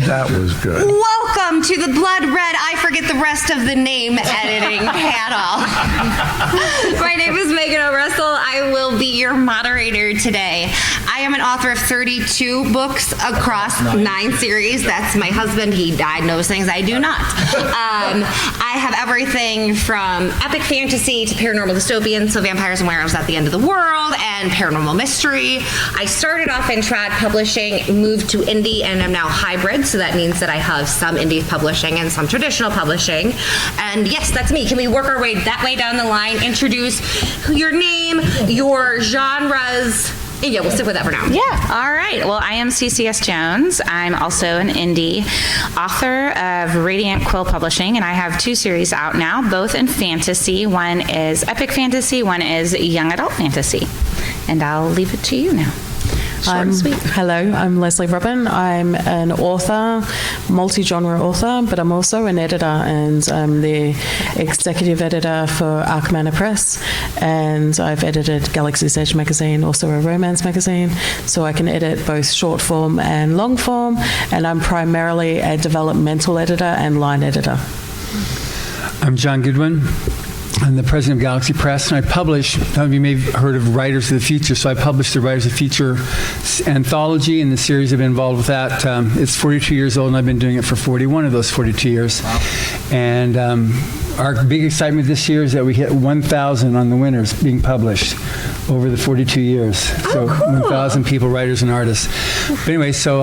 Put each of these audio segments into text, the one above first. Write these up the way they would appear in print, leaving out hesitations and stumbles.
That was good. Welcome to the Blood Red, I forget the rest of the name editing panel. My name is Megan O'Russell. I will be your moderator today. I am an author of 32 books across 9 series. That's my husband. He died, knows things I do not. I have everything from epic fantasy to paranormal dystopian, so vampires and werewolves at the end of the world, and paranormal mystery. I started off in trad publishing, moved to indie, and I'm now hybrid, so that means that I have some indie publishing and some traditional publishing. And yes, that's me. Can we work our way that way down the line? Introduce your name, your genres. Yeah, we'll stick with that for now. Yeah, all right. Well, I am CCS Jones. I'm also an indie author of Radiant Quill Publishing, and I have 2 series out now, both in fantasy. One is epic fantasy, one is young adult fantasy. And I'll leave it to you now. Hello, I'm Leslie Robin. I'm an author, multi-genre author, but I'm also an editor, and I'm the executive editor for Arcmana Press, and I've edited Galaxy's Edge magazine, also a romance magazine, so I can edit both short form and long form, and I'm primarily a developmental editor and line editor. I'm John Goodwin. I'm the president of Galaxy Press, and I publish, some of you may have heard of Writers of the Future, so I publish the Writers of the Future anthology, and the series I've been involved with that. It's 42 years old, and I've been doing it for 41 of those 42 years. Wow. And our big excitement this year is that we hit 1,000 on the winners being published over the 42 years. So cool. 1,000 people, writers and artists. But anyway, so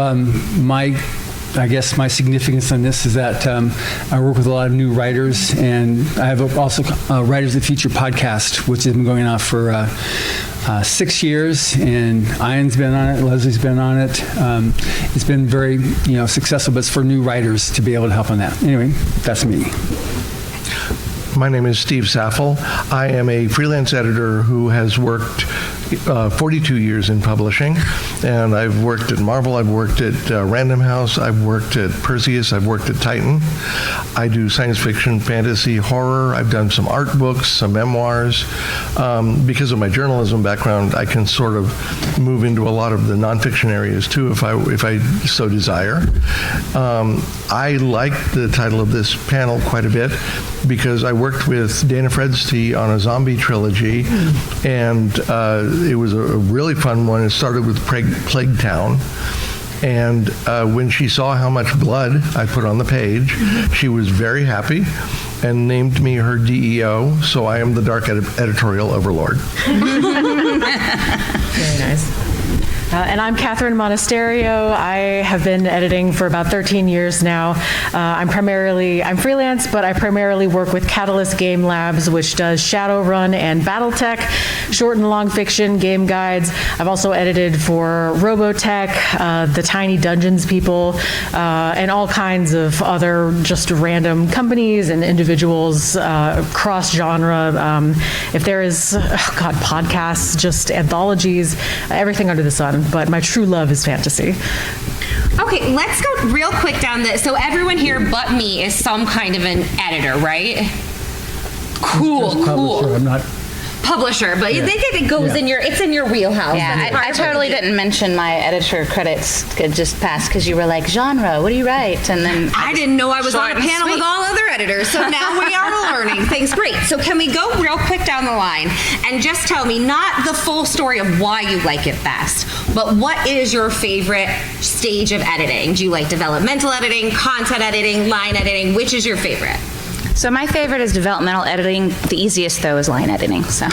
I guess my significance on this is that I work with a lot of new writers, and I have also Writers of the Future podcast, which has been going on for 6 years, and Ian's been on it, Leslie's been on it. It's been very successful, but it's for new writers to be able to help on that. Anyway, that's me. My name is Steve Saffel. I am a freelance editor who has worked 42 years in publishing, and I've worked at Marvel, I've worked at Random House, I've worked at Perseus, I've worked at Titan. I do science fiction, fantasy, horror. I've done some art books, some memoirs. Because of my journalism background, I can sort of move into a lot of the nonfiction areas too, if I so desire. I like the title of this panel quite a bit because I worked with Dana Fredsty on a zombie trilogy, and it was a really fun one. It started with Plague Town. And when she saw how much blood I put on the page, she was very happy and named me her DEO, so I am the Dark Editorial Overlord. Very nice. And I'm Catherine Monasterio. I have been editing for about 13 years now. I'm freelance, but I primarily work with Catalyst Game Labs, which does Shadowrun and Battletech, short and long fiction game guides. I've also edited for Robotech, the Tiny Dungeons people, and all kinds of other just random companies and individuals, cross-genre. If there is, podcasts, just anthologies, everything under the sun. But my true love is fantasy. Okay, let's go real quick down this. So everyone here but me is some kind of an editor, right? Cool. I'm not. Publisher, but you think it goes in it's in your wheelhouse. Yeah, I totally didn't mention my editor credits could just pass because you were like, genre, what do you write? And then I didn't know I was on a panel with all other editors, so now we are learning things. Great. So can we go real quick down the line and just tell me, not the full story of why you like it best, but what is your favorite stage of editing? Do you like developmental editing, content editing, line editing? Which is your favorite? So my favorite is developmental editing. The easiest, though, is line editing. So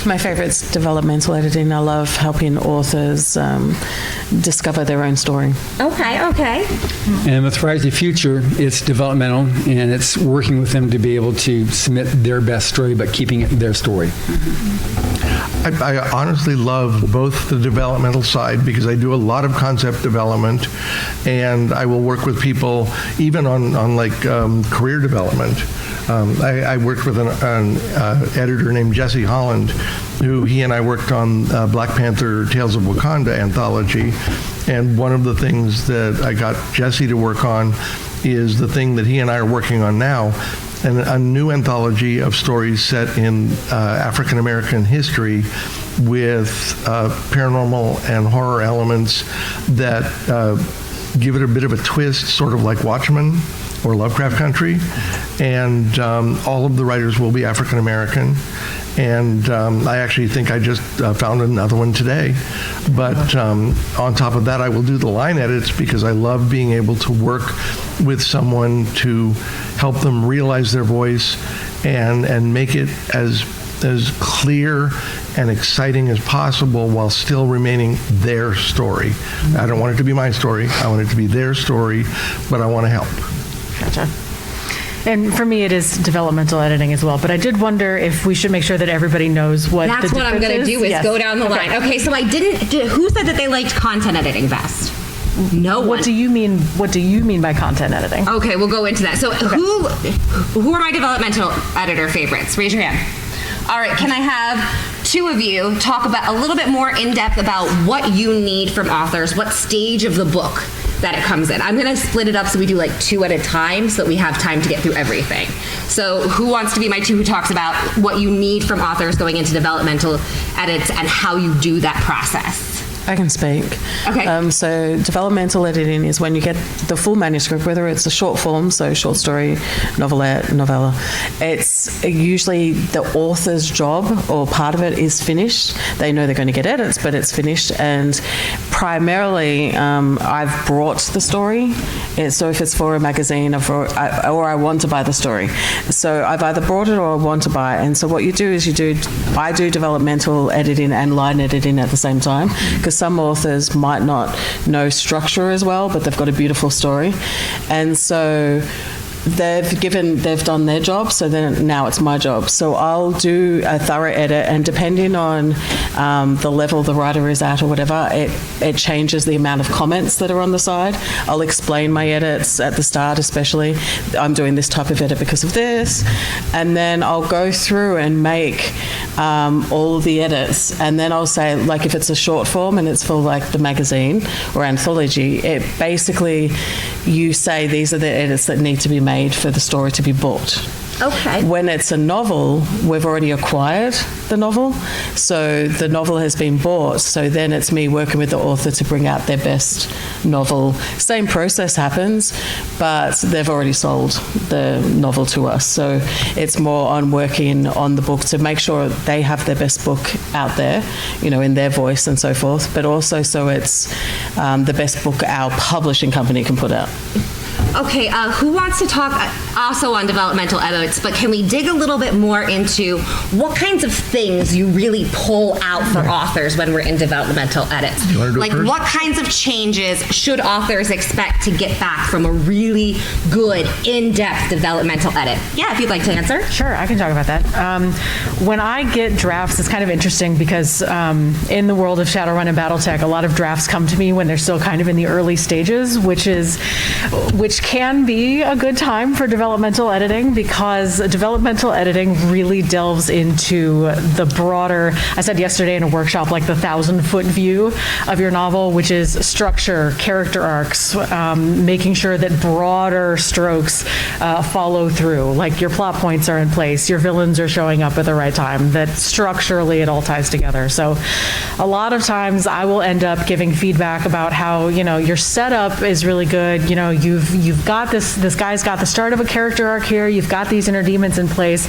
my favorite's developmental editing. I love helping authors discover their own story. Okay. And with Rise of the Future, it's developmental, and it's working with them to be able to submit their best story, but keeping it their story. I honestly love both the developmental side because I do a lot of concept development, and I will work with people even on career development. I worked with an editor named Jesse Holland, who he and I worked on Black Panther Tales of Wakanda anthology, and one of the things that I got Jesse to work on is the thing that he and I are working on now, and a new anthology of stories set in African American history with paranormal and horror elements that give it a bit of a twist, sort of like Watchmen or Lovecraft Country. And all of the writers will be African American. And I actually think I just found another one today. But on top of that, I will do the line edits because I love being able to work with someone to help them realize their voice and make it as clear and exciting as possible while still remaining their story. I don't want it to be my story. I want it to be their story, but I want to help. Gotcha. And for me, it is developmental editing as well. But I did wonder if we should make sure that everybody knows what the That's what I'm going to do is Yes. go down the line. Okay, so who said that they liked content editing best? No one. What do you mean? What do you mean by content editing? Okay, we'll go into that. So who are my developmental editor favorites? Raise your hand. All right, can I have two of you talk about a little bit more in depth about what you need from authors, what stage of the book that it comes in? I'm going to split it up so we do like two at a time so that we have time to get through everything. So who wants to be my two who talks about what you need from authors going into developmental edits and how you do that process? I can speak. Okay. So developmental editing is when you get the full manuscript, whether it's a short form, so short story, novelette, novella. It's usually the author's job, or part of it is finished. They know they're going to get edits, but it's finished. And primarily, I've brought the story. So if it's for a magazine or I want to buy the story. So I've either brought it or I want to buy it. And so what you do is I do developmental editing and line editing at the same time, because some authors might not know structure as well, but they've got a beautiful story. And so they've done their job, so then now it's my job. So I'll do a thorough edit, and depending on the level the writer is at or whatever, it changes the amount of comments that are on the side. I'll explain my edits at the start, especially. I'm doing this type of edit because of this. And then I'll go through and make all of the edits, and then I'll say, like if it's a short form and it's for like the magazine or anthology, it basically, you say these are the edits that need to be made for the story to be bought. Okay. When it's a novel, we've already acquired the novel, so the novel has been bought, so then it's me working with the author to bring out their best novel. Same process happens, but they've already sold the novel to us, so it's more on working on the book to make sure they have their best book out there, in their voice and so forth, but also so it's the best book our publishing company can put out. Okay, who wants to talk also on developmental edits, but can we dig a little bit more into what kinds of things you really pull out for authors when we're in developmental edits? You wanna do it Like first? what kinds of changes should authors expect to get back from a really good, in-depth developmental edit? Yeah, if you'd like to answer. Sure, I can talk about that. When I get drafts, it's kind of interesting because in the world of Shadowrun and BattleTech, a lot of drafts come to me when they're still kind of in the early stages, which can be a good time for developmental editing, because developmental editing really delves into the broader, I said yesterday in a workshop, like the 1,000-foot view of your novel, which is structure, character arcs, making sure that broader strokes follow through, like your plot points are in place, your villains are showing up at the right time, that structurally it all ties together. So a lot of times I will end up giving feedback about how, your setup is really good, you've got this guy's got the start of a character arc here, you've got these inner demons in place,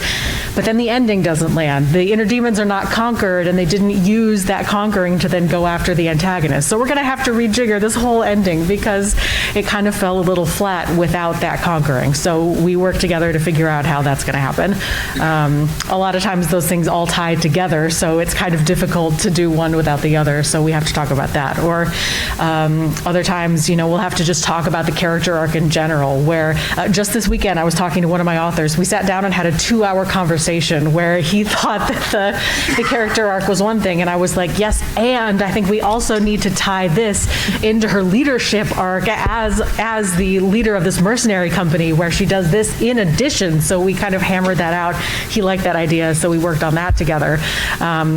but then the ending doesn't land. The inner demons are not conquered, and they didn't use that conquering to then go after the antagonist. So we're going to have to rejigger this whole ending because it kind of fell a little flat without that conquering. So we work together to figure out how that's going to happen. A lot of times those things all tie together, so it's kind of difficult to do one without the other, so we have to talk about that. Or other times, we'll have to just talk about the character arc in general, where just this weekend I was talking to one of my authors. We sat down and had a 2-hour conversation where he thought that the character arc was one thing, and I was like, yes, and I think we also need to tie this into her leadership arc as the leader of this mercenary company, where she does this in addition. So we kind of hammered that out. He liked that idea, so we worked on that together.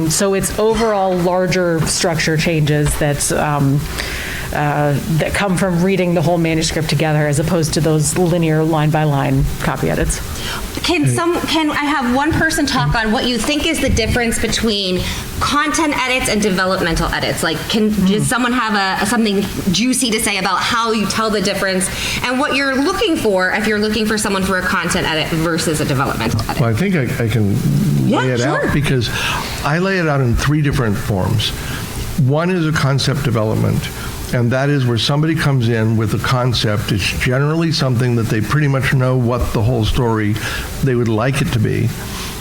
So it's overall larger structure changes that come from reading the whole manuscript together, as opposed to those linear line-by-line copy edits. Can I have one person talk on what you think is the difference between content edits and developmental edits. Like, does someone have something juicy to say about how you tell the difference and what you're looking for if you're looking for someone for a content edit versus a developmental edit? Well, I think I can lay it out because I lay it out in 3 different forms. One is a concept development, and that is where somebody comes in with a concept. It's generally something that they pretty much know what the whole story they would like it to be.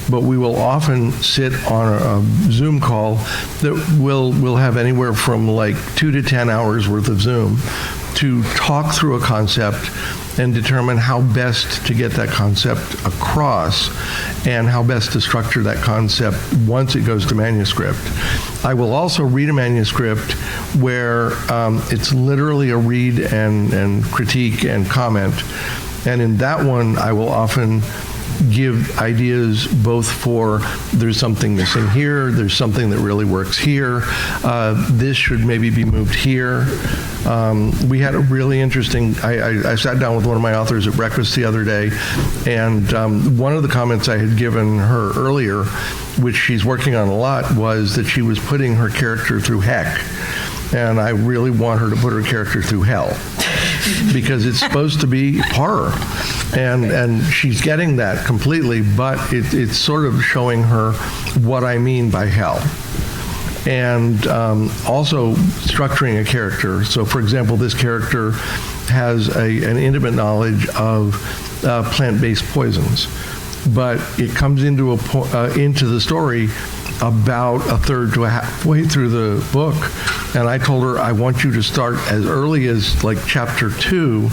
But we will often sit on a Zoom call that will have anywhere from like 2 to 10 hours worth of Zoom to talk through a concept and determine how best to get that concept across and how best to structure that concept once it goes to manuscript. I will also read a manuscript where it's literally a read and critique and comment. And in that one, I will often give ideas both for there's something missing here, there's something that really works here, this should maybe be moved here. We had a really interesting, I sat down with one of my authors at breakfast the other day, and one of the comments I had given her earlier, which she's working on a lot, was that she was putting her character through heck. And I really want her to put her character through hell because it's supposed to be horror. And she's getting that completely, but it's sort of showing her what I mean by hell. And also structuring a character. So, for example, this character has an intimate knowledge of plant-based poisons, but it comes into the story about a third to a halfway through the book, and I told her I want you to start as early as like chapter 2,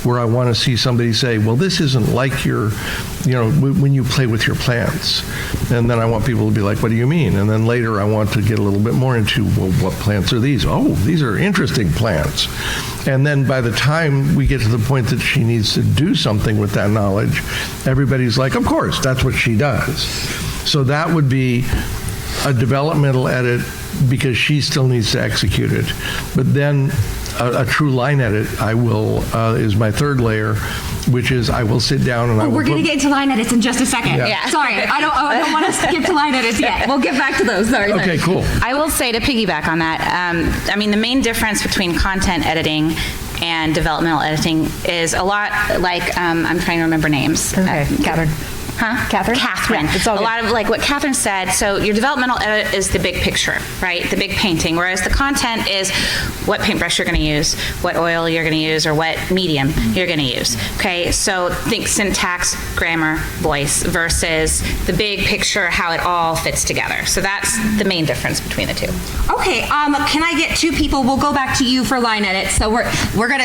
where I want to see somebody say, well, this isn't like your, when you play with your plants. And then I want people to be like, what do you mean? And then later I want to get a little bit more into, well, what plants are these? Oh, these are interesting plants. And then by the time we get to the point that she needs to do something with that knowledge, everybody's like, of course, that's what she does. So that would be a developmental edit because she still needs to execute it. But then a true line edit, I will, is my third layer, which is I will sit down and I will we're going to get into line edits in just a second. Yeah. Sorry, I don't want to skip to line edits yet. We'll get back to those. Sorry. Okay, cool. I will say, to piggyback on that, the main difference between content editing and developmental editing is a lot like, I'm trying to remember names. Okay, Catherine. Huh? Catherine? Catherine. Yeah, it's all a good. lot of like what Catherine said. So your developmental edit is the big picture, right? The big painting. Whereas the content is what paintbrush you're going to use, what oil you're going to use, or what medium you're going to use. Okay, so think syntax, grammar, voice versus the big picture, how it all fits together. So that's the main difference between the two. Okay, can I get 2 people? We'll go back to you for line edits. So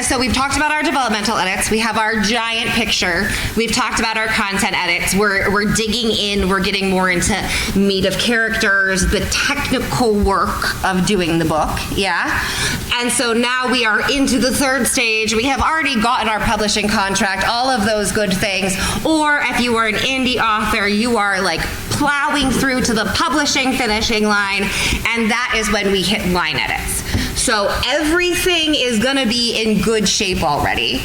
so we've talked about our developmental edits. We have our giant picture. We've talked about our content edits. We're digging in. We're getting more into meat of characters, the technical work of doing the book. Yeah. And so now we are into the 3rd stage. We have already gotten our publishing contract, all of those good things. Or if you are an indie author, you are like plowing through to the publishing finishing line, and that is when we hit line edits. So everything is going to be in good shape already.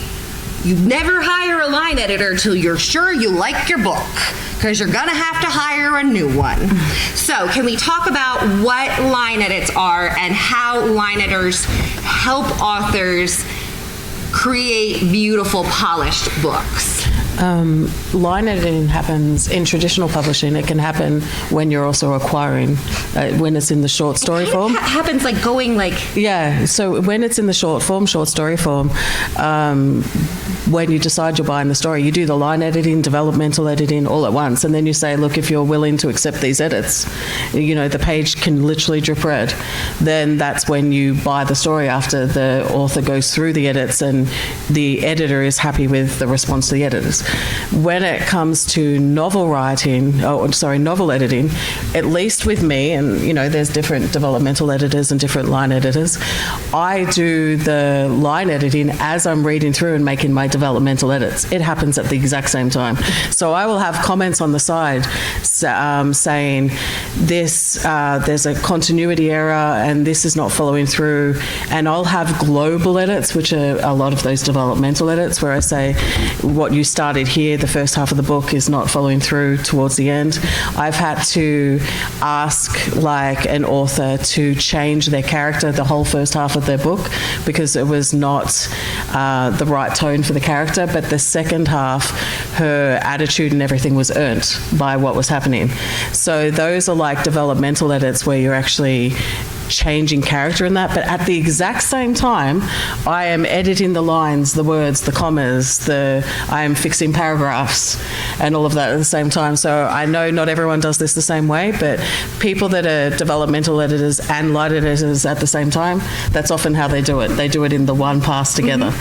You never hire a line editor till you're sure you like your book, because you're going to have to hire a new one. So can we talk about what line edits are and how line editors help authors create beautiful, polished books? Line editing happens in traditional publishing. It can happen when you're also acquiring, when it's in the short story form. It happens like going like... Yeah, so when it's in the short story form, when you decide you're buying the story, you do the line editing, developmental editing all at once, and then you say, look, if you're willing to accept these edits, the page can literally drip red. Then that's when you buy the story after the author goes through the edits and the editor is happy with the response to the editors. When it comes to novel editing, at least with me, and there's different developmental editors and different line editors, I do the line editing as I'm reading through and making my developmental edits. It happens at the exact same time. So I will have comments on the side saying this, there's a continuity error and this is not following through, and I'll have global edits, which are a lot of those developmental edits, where I say what you started here, the first half of the book is not following through towards the end. I've had to to ask like an author to change their character the whole first half of their book because it was not the right tone for the character, but the second half, her attitude and everything was earned by what was happening. So those are like developmental edits where you're actually changing character in that, but at the exact same time, I am editing the lines, the words, the commas, I am fixing paragraphs and all of that at the same time. So I know not everyone does this the same way, but people that are developmental editors and light editors at the same time, that's often how they do it. They do it in the one pass together.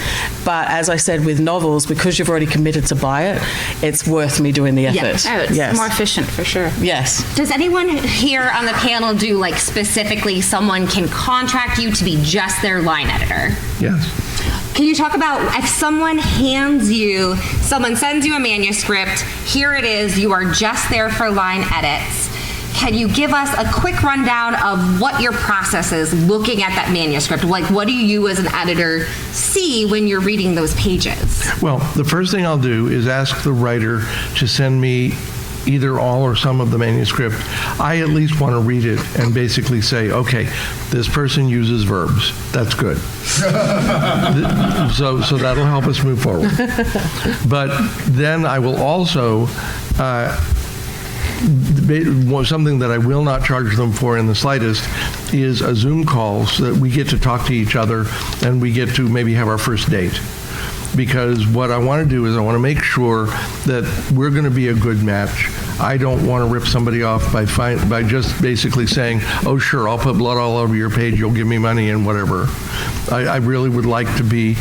But as I said, with novels, because you've already committed to buy it, it's worth me doing the effort. Oh, it's more efficient for sure. Yes. Does anyone here on the panel do like specifically someone can contract you to be just their line editor? Yes. Can you talk about if someone sends you a manuscript, here it is, you are just there for line edits. Can you give us a quick rundown of what your process is looking at that manuscript? Like, what do you as an editor see when you're reading those pages? Well, the first thing I'll do is ask the writer to send me either all or some of the manuscript. I at least want to read it and basically say, okay, this person uses verbs. That's good. So that'll help us move forward. But then I will also, something that I will not charge them for in the slightest is a Zoom call so that we get to talk to each other and we get to maybe have our first date. Because what I want to do is I want to make sure that we're going to be a good match. I don't want to rip somebody off by just basically saying, oh, sure, I'll put blood all over your page, you'll give me money and whatever. I really would like to be,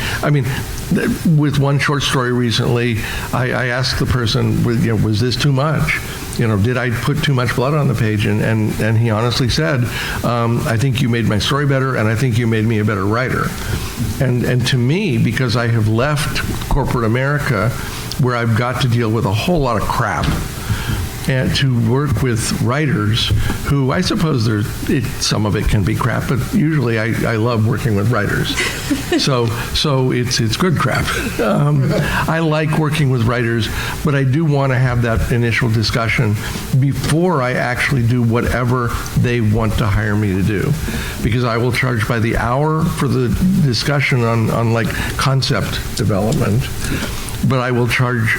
with one short story recently, I asked the person, was this too much? Did I put too much blood on the page? And he honestly said, I think you made my story better, and I think you made me a better writer. And to me, because I have left corporate America, where I've got to deal with a whole lot of crap, and to work with writers who I suppose some of it can be crap, but usually I love working with writers. So it's good crap. I like working with writers, but I do want to have that initial discussion before I actually do whatever they want to hire me to do, because I will charge by the hour for the discussion on like concept development, but I will charge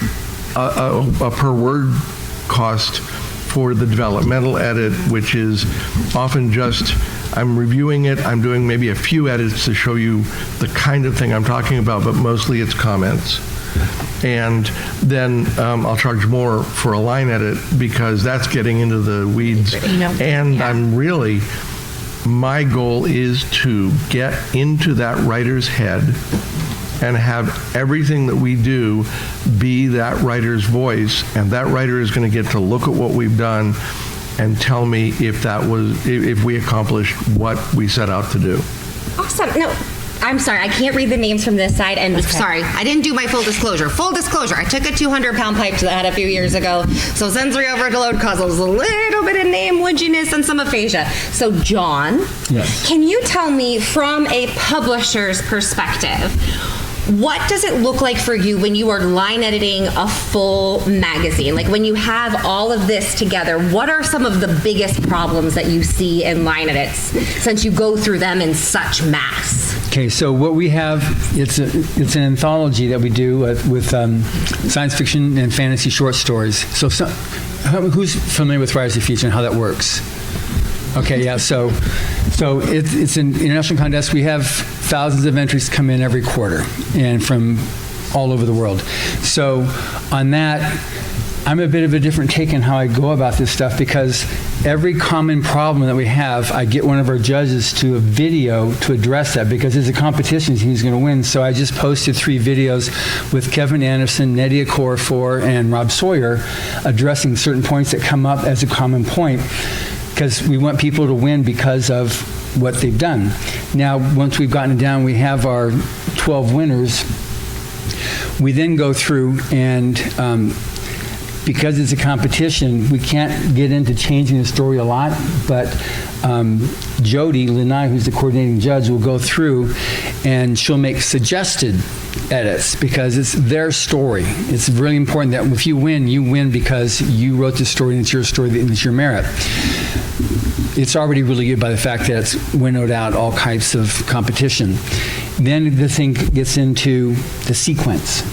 a per word cost for the developmental edit, which is often just I'm reviewing it, I'm doing maybe a few edits to show you the kind of thing I'm talking about, but mostly it's comments. And then I'll charge more for a line edit because that's getting into the weeds. And my goal is to get into that writer's head and have everything that we do be that writer's voice, and that writer is going to get to look at what we've done and tell me if we accomplished what we set out to do. Awesome. No, I'm sorry, I can't read the names from this side, and sorry, I didn't do my full disclosure. Full disclosure, I took a 200-pound pipe to the head a few years ago, so sensory overload causes a little bit of name woodginess and some aphasia. So John, yes. Can you tell me from a publisher's perspective, what does it look like for you when you are line editing a full magazine? Like when you have all of this together, what are some of the biggest problems that you see in line edits since you go through them in such mass? Okay, so what we have, it's an anthology that we do with science fiction and fantasy short stories. So who's familiar with Writers of the Future and how that works? Okay, yeah, so it's an international contest. We have thousands of entries come in every quarter and from all over the world. So on that, I'm a bit of a different take on how I go about this stuff, because every common problem that we have, I get one of our judges to a video to address that, because it's a competition, who's going to win. So I just posted 3 videos with Kevin Anderson, Nedia Corfor, and Rob Sawyer addressing certain points that come up as a common point, because we want people to win because of what they've done. Now, once we've gotten it down, we have our 12 winners. We then go through and because it's a competition, we can't get into changing the story a lot, but Jody Lanai, who's the coordinating judge, will go through and she'll make suggested edits because it's their story. It's really important that if you win because you wrote the story and it's your story and it's your merit. It's already really good by the fact that it's winnowed out all types of competition. Then the thing gets into the sequence,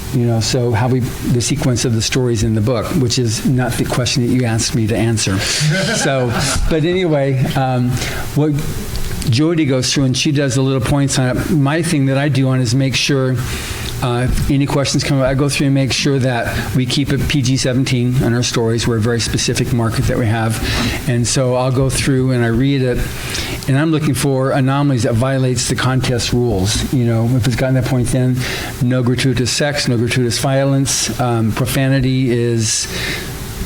so the sequence of the stories in the book, which is not the question that you asked me to answer. But anyway, what Jody goes through and she does the little points on it. My thing that I do on is make sure if any questions come up, I go through and make sure that we keep it PG-17 on our stories. We're a very specific market that we have. And so I'll go through and I read it, and I'm looking for anomalies that violates the contest rules. If it's gotten to that point, then no gratuitous sex, no gratuitous violence, profanity is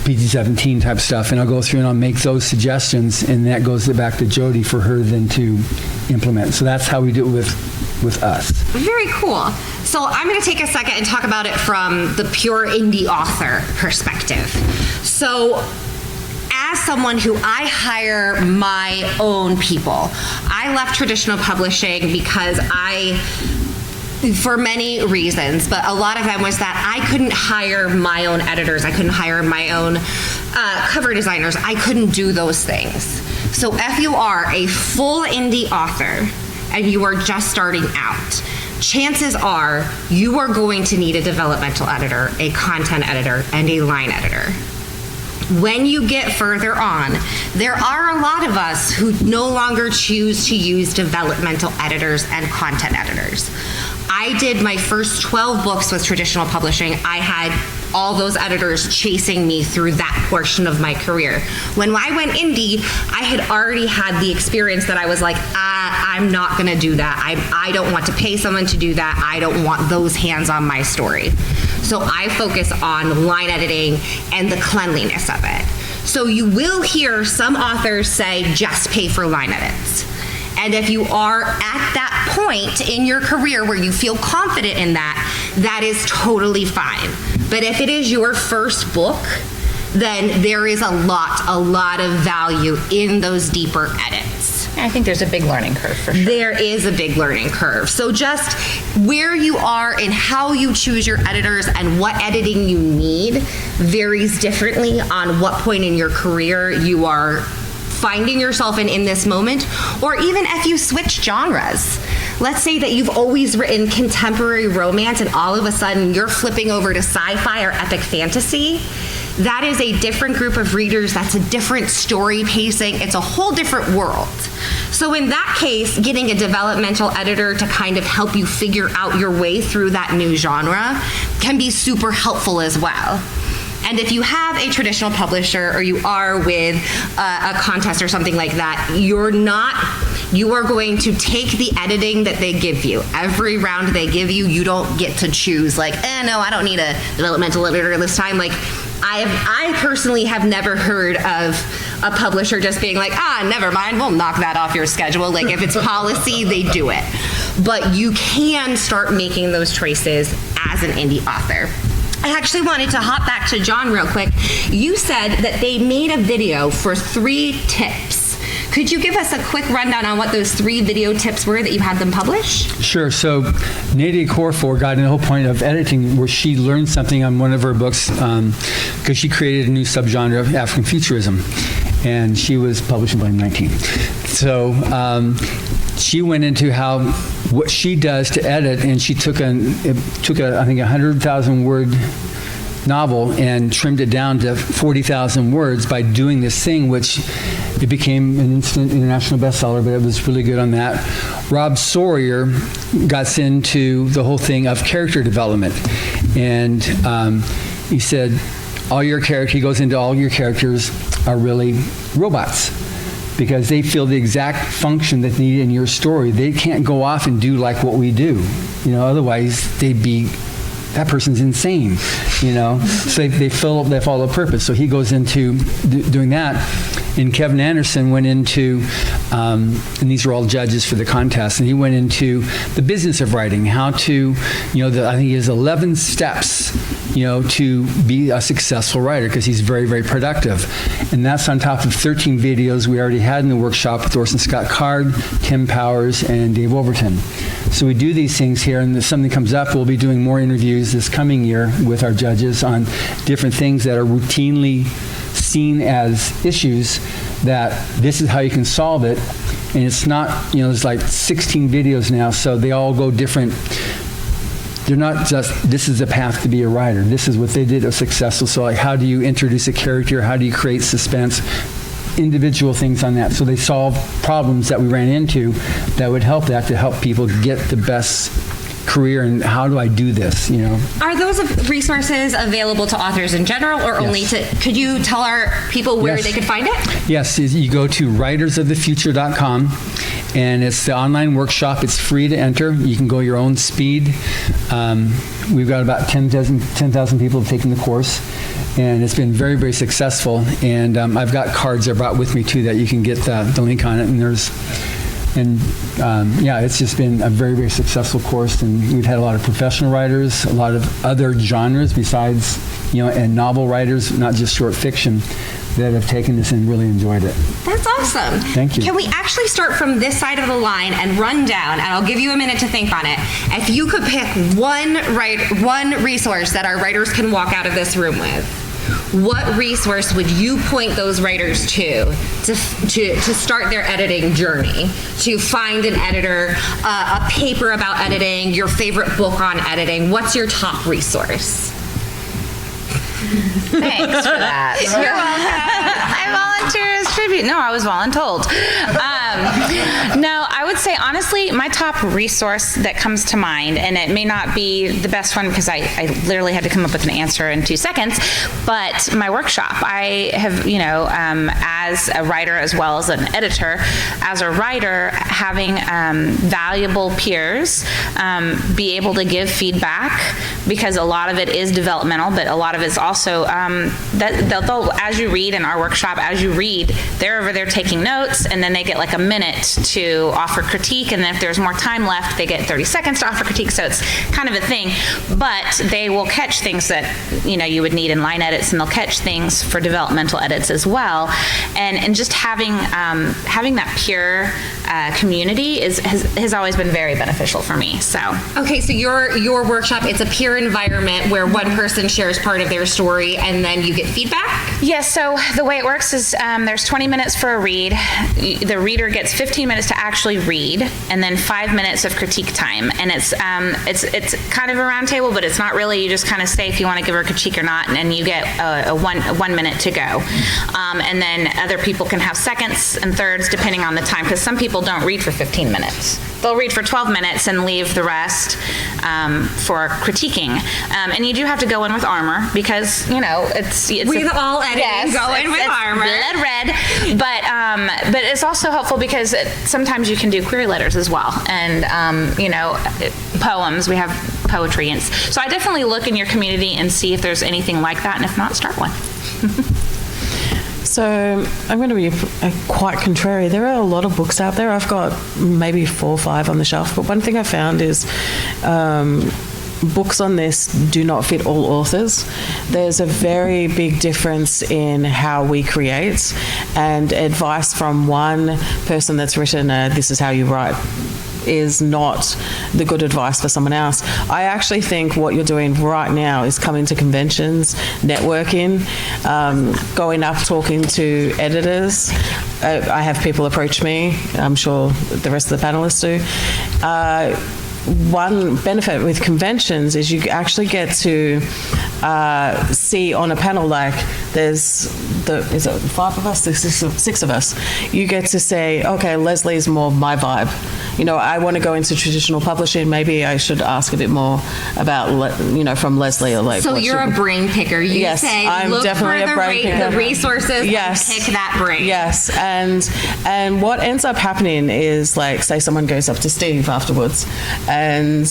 PG-17 type stuff, and I'll go through and I'll make those suggestions, and that goes back to Jody for her then to implement. So that's how we do it with us. Very cool. So I'm going to take a second and talk about it from the pure indie author perspective. So as someone who I hire my own people, I left traditional publishing because for many reasons, but a lot of them was that I couldn't hire my own editors. I couldn't hire my own cover designers. I couldn't do those things. So if you are a full indie author and you are just starting out, chances are you are going to need a developmental editor, a content editor, and a line editor. When you get further on, there are a lot of us who no longer choose to use developmental editors and content editors. I did my first 12 books with traditional publishing. I had all those editors chasing me through that portion of my career. When I went indie, I had already had the experience that I was like, I'm not gonna do that. I don't want to pay someone to do that. I don't want those hands on my story. So I focus on line editing and the cleanliness of it. So you will hear some authors say, just pay for line edits. And if you are at that point in your career where you feel confident in that, that is totally fine. But if it is your first book, then there is a lot of value in those deeper edits. I think there's a big learning curve for sure. There is a big learning curve. So just where you are and how you choose your editors and what editing you need varies differently on what point in your career you are finding yourself in this moment, or even if you switch genres. Let's say that you've always written contemporary romance and all of a sudden you're flipping over to sci-fi or epic fantasy. That is a different group of readers. That's a different story pacing. It's a whole different world. So in that case, getting a developmental editor to kind of help you figure out your way through that new genre can be super helpful as well. And if you have a traditional publisher or you are with a contest or something like that, you are going to take the editing that they give you. Every round they give you, you don't get to choose like, no, I don't need a developmental editor this time. Like, I personally have never heard of a publisher just being like, never mind, we'll knock that off your schedule. Like, if it's policy, they do it. But you can start making those choices as an indie author. I actually wanted to hop back to John real quick. You said that they made a video for 3 tips. Could you give us a quick rundown on what those 3 video tips were that you had them publish? Sure. So Nadia Corfor got in the whole point of editing where she learned something on one of her books because she created a new subgenre of African futurism. And she was published in 19. So she went into what she does to edit, and she took I think 100,000 word novel and trimmed it down to 40,000 words by doing this thing, which it became an instant international bestseller, but it was really good on that. Rob Sawyer got into the whole thing of character development, and he said, he goes into all your characters are really robots, because they feel the exact function that they need in your story. They can't go off and do like what we do. Otherwise that person's insane. So they follow a purpose. So he goes into doing that. And Kevin Anderson went into, and these are all judges for the contest, and he went into the business of writing, how to, I think he has 11 steps, to be a successful writer, because he's very, very productive. And that's on top of 13 videos we already had in the workshop with Orson Scott Card, Tim Powers, and Dave Overton. So we do these things here, and if something comes up, we'll be doing more interviews this coming year with our judges on different things that are routinely seen as issues, that this is how you can solve it. And it's not, there's like 16 videos now, so they all go different. They're not just, this is a path to be a writer. This is what they did was successful. So like, how do you introduce a character? How do you create suspense? Individual things on that. So they solve problems that we ran into that would help that to help people get the best career, and how do I do this, Are those resources available to authors in general, or only to, could you tell our people where they could find it? Yes, you go to writersofthefuture.com, and it's the online workshop. It's free to enter. You can go your own speed. We've got about 10,000 people have taken the course, and it's been very, very successful. And I've got cards I brought with me too that you can get the link on it, and it's just been a very, very successful course, and we've had a lot of professional writers, a lot of other genres besides, and novel writers, not just short fiction, that have taken this and really enjoyed it. That's awesome. Thank you. Can we actually start from this side of the line and run down, and I'll give you a minute to think on it. If you could pick one resource that our writers can walk out of this room with, what resource would you point those writers to start their editing journey, to find an editor, a paper about editing, your favorite book on editing? What's your top resource? Thanks for that. You're welcome. I volunteer as tribute. No, I was voluntold. No, I would say, honestly, my top resource that comes to mind, and it may not be the best one because I literally had to come up with an answer in 2 seconds, but my workshop. I have, as a writer as well as an editor, as a writer, having valuable peers be able to give feedback, because a lot of it is developmental, but a lot of it's also that they'll, as you read in our workshop, as you read, they're over there taking notes, and then they get like a minute to offer critique, and then if there's more time left, they get 30 seconds to offer critique. So it's kind of a thing, but they will catch things that you would need in line edits, and they'll catch things for developmental edits as well. And just having that peer community has always been very beneficial for me. So okay, so your workshop, it's a peer environment where one person shares part of their story and then you get feedback? Yes, so the way it works is there's 20 minutes for a read. The reader gets 15 minutes to actually read, and then 5 minutes of critique time. And it's kind of a round table, but it's not really. You just kind of say if you want to give her a critique or not, and you get a one minute to go. And then other people can have seconds and thirds depending on the time, because some people don't read for 15 minutes. They'll read for 12 minutes and leave the rest for critiquing. And you do have to go in with armor, because it's We've all edited go in with armor. Blood red, but it's also helpful because sometimes you can do query letters as well, and poems. We have poetry, and so I definitely look in your community and see if there's anything like that, and if not, start one. So I'm going to be quite contrary. There are a lot of books out there. I've got maybe 4 or 5 on the shelf, but one thing I found is books on this do not fit all authors. There's a very big difference in how we create, and advice from one person that's written this is how you write is not the good advice for someone else. I actually think what you're doing right now is coming to conventions, networking, going up, talking to editors. I have people approach me. I'm sure the rest of the panelists do. One benefit with conventions is you actually get to see on a panel, like is it 5 of us? 6 of us. You get to say, okay, Leslie's more my vibe. I want to go into traditional publishing. Maybe I should ask a bit more about, from Leslie. Or like. So you're a brain picker. You yes, say, I'm look definitely for a brain picker. The resources, yes. and pick that brain. Yes, and what ends up happening is, like, say someone goes up to Steve afterwards, and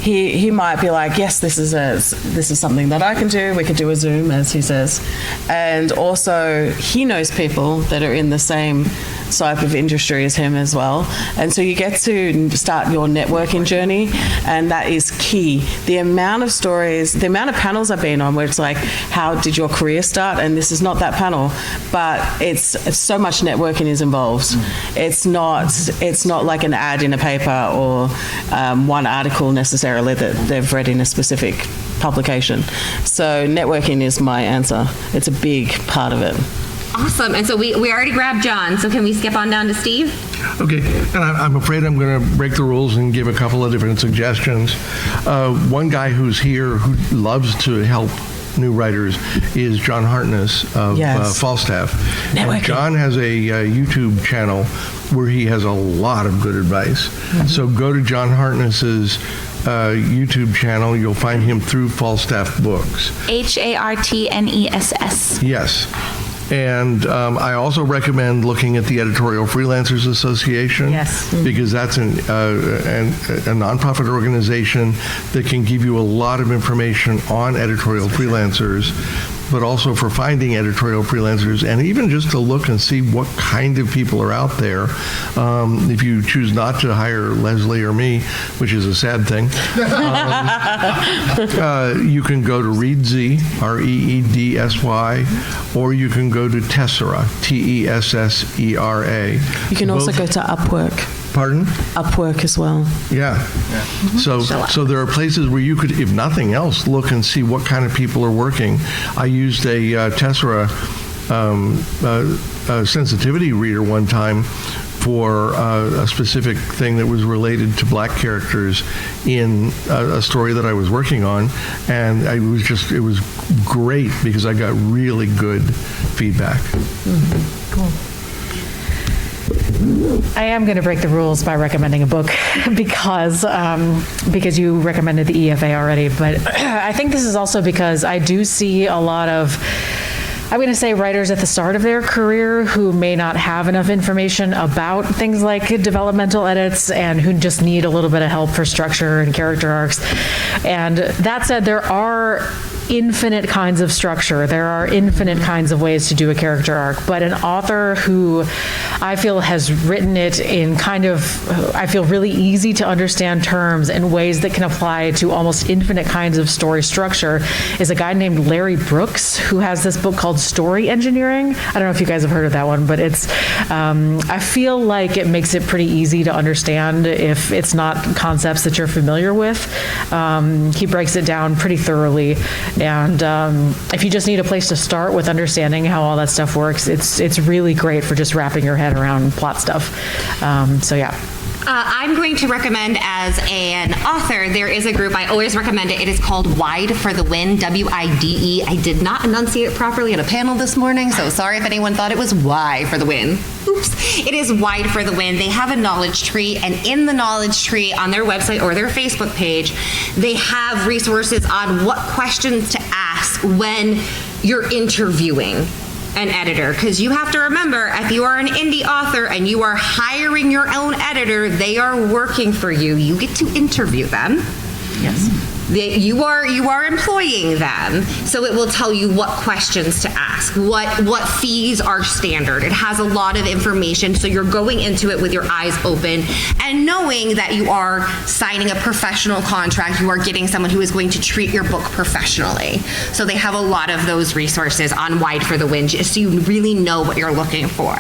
he might be like, yes, this is something that I can do. We could do a Zoom, as he says, and also he knows people that are in the same type of industry as him as well, and so you get to start your networking journey, and that is key. The amount of stories, the amount of panels I've been on where it's like, how did your career start? And this is not that panel, but it's so much networking is involved. It's not like an ad in a paper or one article necessarily that they've read in a specific publication. So networking is my answer. It's a big part of it. Awesome. And so we already grabbed John, so can we skip on down to Steve? Okay, and I'm afraid I'm going to break the rules and give a couple of different suggestions. One guy who's here who loves to help new writers is John Hartness of Yes. Falstaff. And John has a YouTube channel where he has a lot of good advice. So go to John Hartness's YouTube channel. You'll find him through Falstaff Books. Hartness. Yes. And I also recommend looking at the Editorial Freelancers Association. Yes. Because that's a nonprofit organization that can give you a lot of information on editorial freelancers, but also for finding editorial freelancers, and even just to look and see what kind of people are out there. If you choose not to hire Leslie or me, which is a sad thing, you can go to Reedsy, Reedsy, or you can go to Tessera, Tessera. You can also Both- go to Upwork. Pardon? Upwork as well. Yeah. So there are places where you could, if nothing else, look and see what kind of people are working. I used a Tessera sensitivity reader one time for a specific thing that was related to black characters in a story that I was working on, and it was great because I got really good feedback. Cool. I am going to break the rules by recommending a book because you recommended the EFA already, but I think this is also because I do see a lot of, I'm going to say, writers at the start of their career who may not have enough information about things like developmental edits and who just need a little bit of help for structure and character arcs. And that said, there are infinite kinds of structure. There are infinite kinds of ways to do a character arc, but an author who I feel has written it in kind of, I feel, really easy to understand terms and ways that can apply to almost infinite kinds of story structure is a guy named Larry Brooks, who has this book called Story Engineering. I don't know if you guys have heard of that one, but it's, I feel like it makes it pretty easy to understand if it's not concepts that you're familiar with. He breaks it down pretty thoroughly. And if you just need a place to start with understanding how all that stuff works, it's really great for just wrapping your head around plot stuff. So yeah. I'm going to recommend as an author, there is a group, I always recommend it. It is called Wide for the Win, WIDE. I did not enunciate it properly in a panel this morning, so sorry if anyone thought it was Y for the Win. Oops. It is Wide for the Win. They have a knowledge tree, and in the knowledge tree on their website or their Facebook page, they have resources on what questions to ask when you're interviewing an editor, because you have to remember, if you are an indie author and you are hiring your own editor, they are working for you. You get to interview them. Yes. You are employing them, so it will tell you what questions to ask, what fees are standard. It has a lot of information, so you're going into it with your eyes open and knowing that you are signing a professional contract. You are getting someone who is going to treat your book professionally. So they have a lot of those resources on Wide for the Win, just so you really know what you're looking for.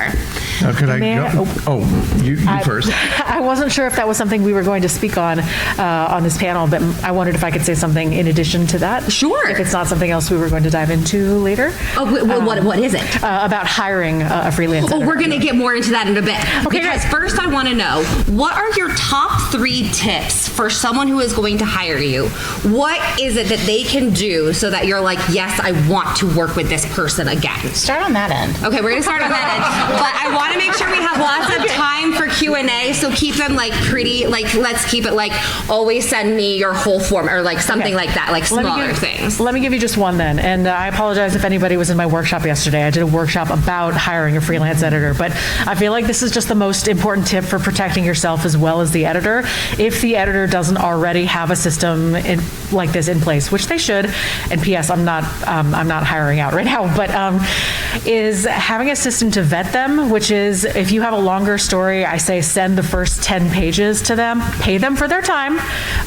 Now, could I May I- go? Oh, you first. I wasn't sure if that was something we were going to speak on this panel, but I wondered if I could say something in addition to that. Sure. If it's not something else we were going to dive into later. Oh, what is it? About hiring a freelance Oh, editor. we're going to get more into that in a bit. Okay, Because great. first I want to know, what are your top 3 tips for someone who is going to hire you? What is it that they can do so that you're like, yes, I want to work with this person again? Start on that end. Okay, we're going to start on that end. But I want to make sure we have lots of time for Q&A, so keep them like pretty, like let's keep it like always send me your whole form, or like something like that, like smaller things. Let me give you just one then. And I apologize if anybody was in my workshop yesterday. I did a workshop about hiring a freelance editor, but I feel like this is just the most important tip for protecting yourself as well as the editor. If the editor doesn't already have a system like this in place, which they should, and P.S. I'm not hiring out right now, but is having a system to vet them, which is if you have a longer story, I say send the first 10 pages to them, pay them for their time,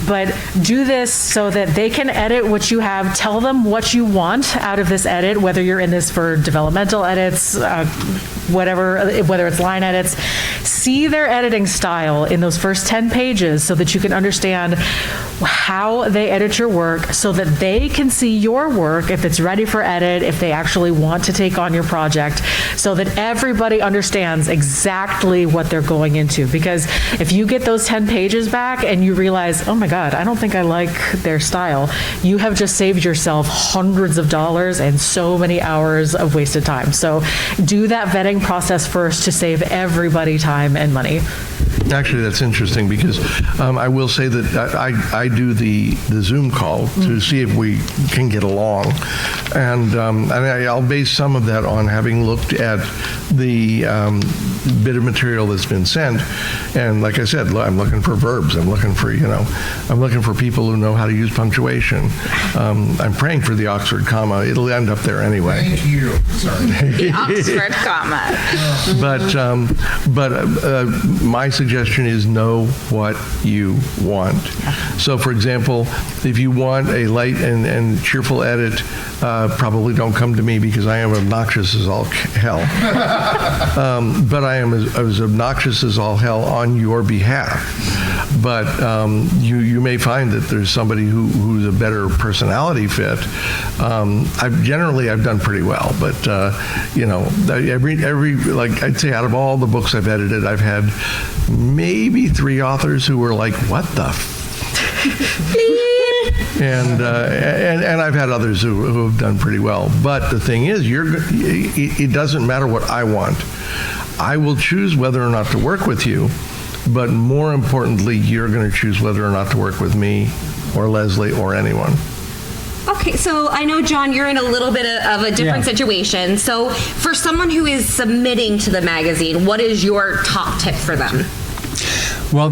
but do this so that they can edit what you have, tell them what you want out of this edit, whether you're in this for developmental edits, whether it's line edits. See their editing style in those first 10 pages so that you can understand how they edit your work, so that they can see your work if it's ready for edit, if they actually want to take on your project, so that everybody understands exactly what they're going into. Because if you get those 10 pages back and you realize, oh my God, I don't think I like their style, you have just saved yourself hundreds of dollars and so many hours of wasted time. So do that vetting process first to save everybody time and money. Actually, that's interesting because I will say that I do the Zoom call to see if we can get along. And I'll base some of that on having looked at the bit of material that's been sent. And like I said, I'm looking for verbs. I'm looking for people who know how to use punctuation. I'm praying for the Oxford comma. It'll end up there anyway. Thank you. Sorry. The Oxford comma. But my suggestion is know what you want. So, for example, if you want a light and cheerful edit, probably don't come to me because I am obnoxious as all hell. But I am as obnoxious as all hell on your behalf. But you may find that there's somebody who's a better personality fit. I've done pretty well, but every like I'd say out of all the books I've edited, I've had maybe 3 authors who were like, "What the?" And I've had others who have done pretty well. But the thing is, it doesn't matter what I want. I will choose whether or not to work with you. But more importantly, you're going to choose whether or not to work with me or Leslie or anyone. Okay, so I know, John, you're in a little bit of a different situation. So for someone who is submitting to the magazine, what is your top tip for them? Well,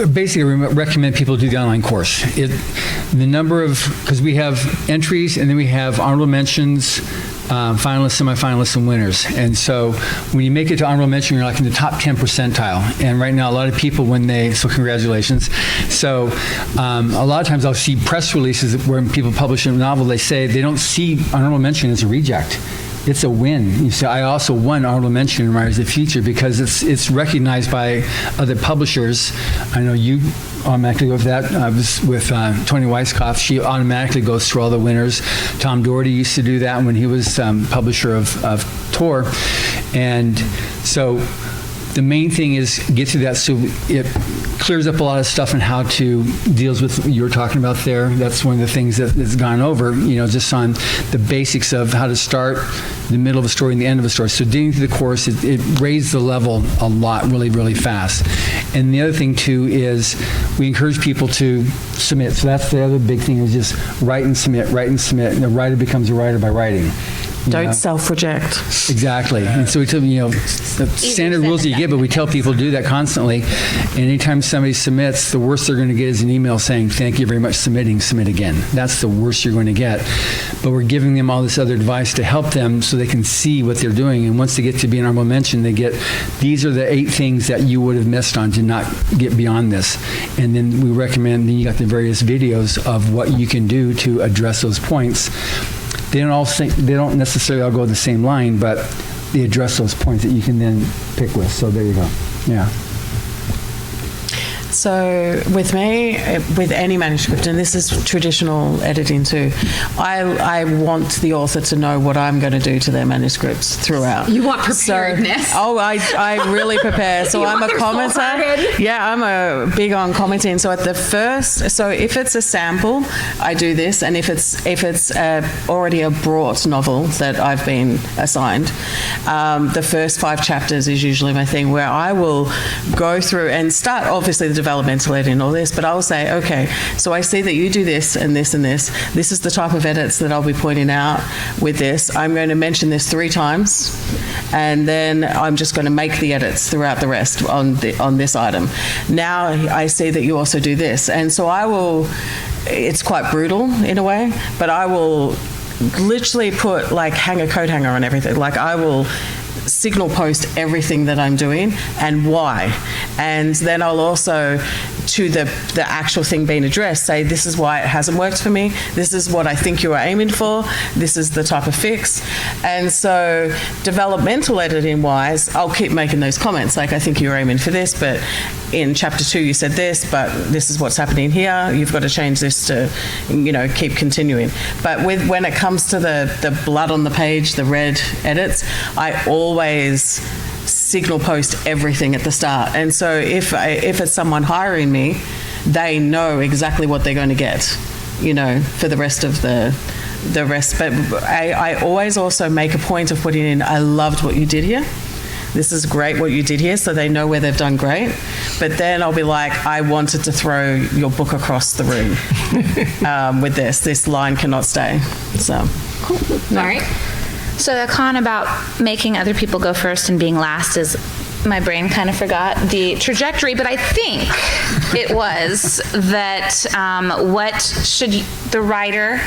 basically, we recommend people do the online course. Because we have entries and then we have honorable mentions, finalists, semifinalists, and winners. And so when you make it to honorable mention, you're like in the top 10 percentile. And right now, a lot of people, so congratulations. So a lot of times I'll see press releases where people publish a novel, they say they don't see honorable mention as a reject. It's a win. You say, I also won honorable mention in Writers of the Future because it's recognized by other publishers. I know you automatically go with that. I was with Toni Weisskopf. She automatically goes through all the winners. Tom Doherty used to do that when he was publisher of Tor. And so the main thing is get through that so it clears up a lot of stuff and how to deals with what you were talking about there. That's one of the things that's gone over, just on the basics of how to start, the middle of a story and the end of a story. So digging through the course, it raised the level a lot, really, really fast. And the other thing too is we encourage people to submit. So that's the other big thing is just write and submit, and the writer becomes a writer by writing. Don't self-reject. Exactly. And so we tell them, the standard rules that you get, but we tell people to do that constantly. And anytime somebody submits, the worst they're going to get is an email saying, thank you very much submitting, submit again. That's the worst you're going to get. But we're giving them all this other advice to help them so they can see what they're doing. And once they get to be an honorable mention, they get, these are the 8 things that you would have missed on to not get beyond this. And then we recommend, then you got the various videos of what you can do to address those points. They don't necessarily all go the same line, but they address those points that you can then pick with. So there you go. Yeah. So with me, with any manuscript, and this is traditional editing too, I want the author to know what I'm going to do to their manuscripts throughout. You want preparedness. So, I really prepare. So I'm a commenter. Yeah, I'm a big on commenting. So at the first, so if it's a sample, I do this, and if it's already a brought novel that I've been assigned, the first 5 chapters is usually my thing, where I will go through and start. Obviously, the developmental editing and all this, but I'll say, okay, so I see that you do this and this and this. This is the type of edits that I'll be pointing out with this. I'm going to mention this 3 times, and then I'm just going to make the edits throughout the rest on this item. Now I see that you also do this. And so I will, it's quite brutal in a way, but I will literally put like hang a coat hanger on everything. Like I will signal post everything that I'm doing and why. And then I'll also, to the actual thing being addressed, say this is why it hasn't worked for me, this is what I think you are aiming for, this is the type of fix. And so developmental editing wise, I'll keep making those comments, like I think you were aiming for this, but in chapter 2 you said this, but this is what's happening here, you've got to change this to, keep continuing. But when it comes to the blood on the page, the red edits, I always signal post everything at the start. And so if it's someone hiring me, they know exactly what they're going to get, for the rest of the rest. But I always also make a point of putting in, I loved what you did here. This is great what you did here, so they know where they've done great. But then I'll be like, I wanted to throw your book across the room with this. This line cannot stay. So, cool. All right. So the con about making other people go first and being last is my brain kind of forgot the trajectory, but I think it was that what should the writer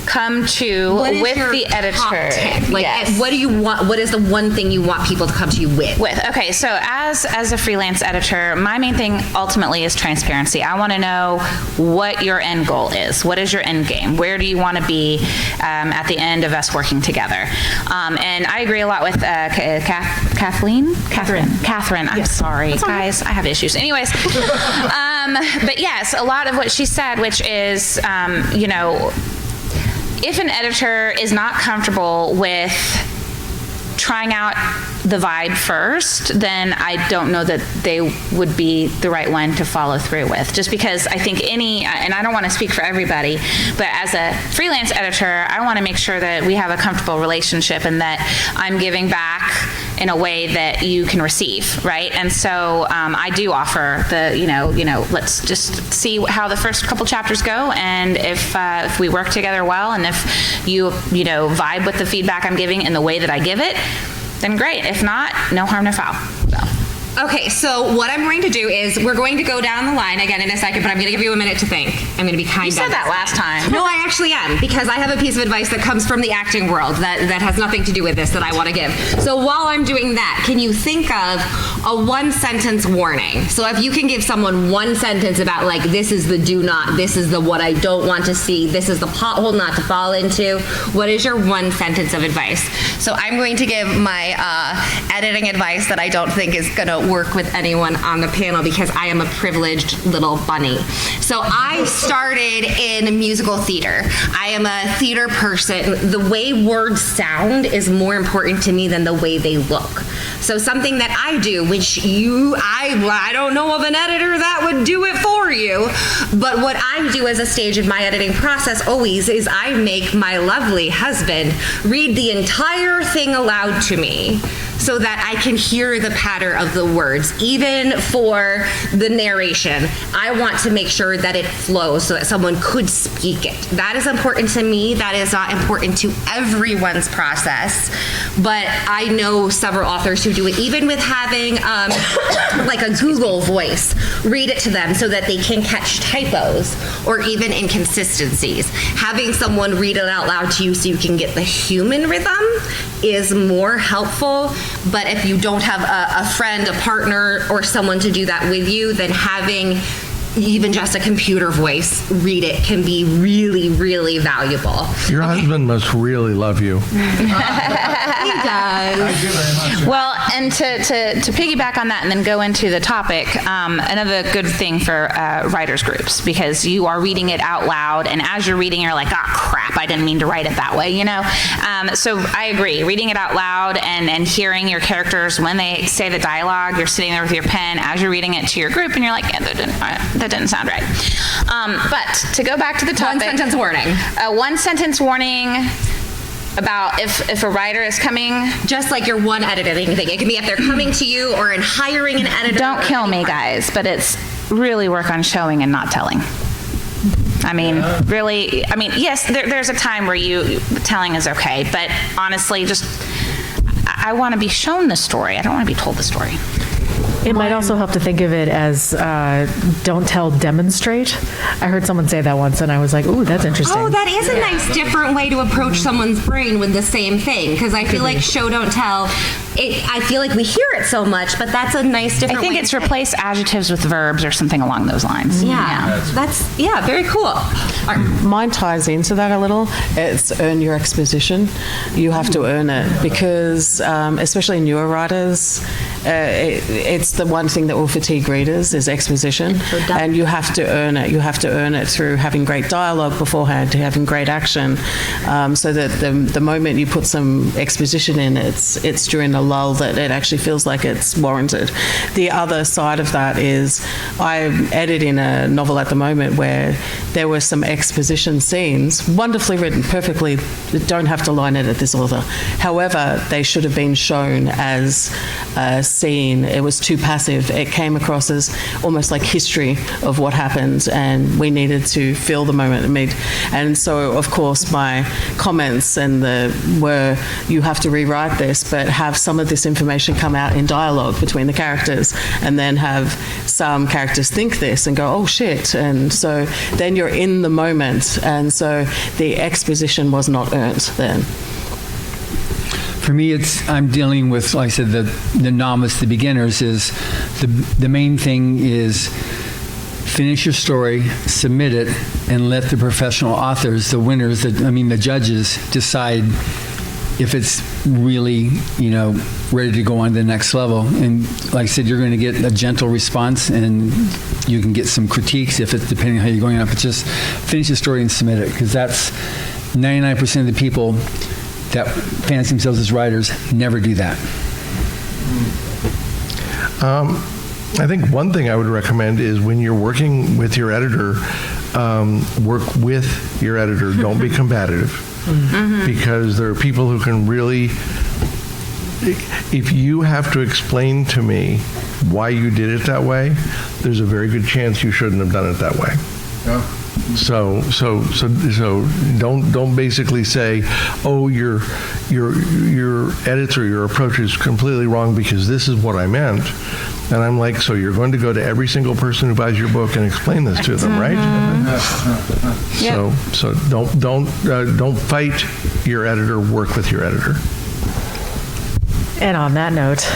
come to with the editor? Like, yes. What do you want? What is the one thing you want people to come to you with? Okay, so as a freelance editor, my main thing ultimately is transparency. I want to know what your end goal is. What is your end game? Where do you want to be at the end of us working together? And I agree a lot with Catherine. I'm sorry, guys. I have issues. Anyways, but yes, a lot of what she said, which is, if an editor is not comfortable with trying out the vibe first, then I don't know that they would be the right one to follow through with. Just because I think and I don't want to speak for everybody, but as a freelance editor, I want to make sure that we have a comfortable relationship and that I'm giving back in a way that you can receive, right? And so I do offer let's just see how the first couple chapters go, and if we work together well, and if you vibe with the feedback I'm giving in the way that I give it, then great. If not, no harm, no foul. Okay, so what I'm going to do is we're going to go down the line again in a second, but I'm going to give you a minute to think. I'm going to be kind. You said that last time. No, I actually am, because I have a piece of advice that comes from the acting world that has nothing to do with this that I want to give. So while I'm doing that, can you think of a 1-sentence warning? So if you can give someone 1 sentence about, like, this is the do not, this is the what I don't want to see, this is the pothole not to fall into, what is your 1 sentence of advice? So I'm going to give my editing advice that I don't think is going to work with anyone on the panel, because I am a privileged little bunny. So I started in musical theater. I am a theater person. The way words sound is more important to me than the way they look. So something that I do, which I don't know of an editor that would do it for you, but what I do as a stage of my editing process always is I make my lovely husband read the entire thing aloud to me, so that I can hear the patter of the words. Even for the narration, I want to make sure that it flows so that someone could speak it. That is important to me. That is not important to everyone's process, but I know several authors who do it, even with having like a Google voice read it to them so that they can catch typos or even inconsistencies. Having someone read it out loud to you so you can get the human rhythm is more helpful. But if you don't have a friend, a partner, or someone to do that with you, then having even just a computer voice read it can be really, really valuable. Your husband must really love you. He does. Well, and to piggyback on that and then go into the topic, another good thing for writers groups, because you are reading it out loud, and as you're reading, you're like, crap, I didn't mean to write it that way, So I agree, reading it out loud and hearing your characters when they say the dialogue, you're sitting there with your pen as you're reading it to your group, and you're like, yeah, that didn't sound right. But to go back to the topic. 1-sentence warning. A 1-sentence warning about if a writer is coming. Just like your one editing thing. It can be if they're coming to you or in hiring an editor. Don't kill me, guys, but it's really work on showing and not telling. I mean, really, I mean, yes, there's a time where telling is okay, but honestly, just, I want to be shown the story. I don't want to be told the story. It might also help to think of it as don't tell, demonstrate. I heard someone say that once, and I was like, ooh, that's interesting. Oh, that is a nice different way to approach someone's brain with the same thing, because I feel like show, don't tell. I feel like we hear it so much, but that's a nice different I think way it's to say it. replace adjectives with verbs or something along those lines. Yeah, that's very cool. Mine ties into that a little. It's earn your exposition. You have to earn it because, especially newer writers, it's the one thing that will fatigue readers is exposition, and you have to earn it. You have to earn it through having great dialogue beforehand, having great action, so that the moment you put some exposition in, it's during a lull that it actually feels like it's warranted. The other side of that is I'm editing a novel at the moment where there were some exposition scenes, wonderfully written, perfectly, don't have to line edit this author. However, they should have been shown as a scene. It was too passive. It came across as almost like history of what happened, and we needed to feel the moment. And so, of course, my comments were, you have to rewrite this, but have some of this information come out in dialogue between the characters, and then have some characters think this and go, oh shit, and so then you're in the moment, and so the exposition was not earned then. For me, I'm dealing with, like I said, the novice, the beginners. Is the main thing is finish your story, submit it, and let the professional authors, the winners, the judges, decide if it's really, ready to go on to the next level. And like I said, you're going to get a gentle response, and you can get some critiques if it's depending on how you're going up. But just finish the story and submit it, because that's 99% of the people that fancy themselves as writers never do that. I think one thing I would recommend is when you're working with your editor, work with your editor. Don't be combative, because there are people who can really, if you have to explain to me why you did it that way, there's a very good chance you shouldn't have done it that way. Yeah. So don't basically say, oh, your edits or your approach is completely wrong because this is what I meant. And I'm like, so you're going to go to every single person who buys your book and explain this to them, right? So don't fight your editor. Work with your editor. And on that note,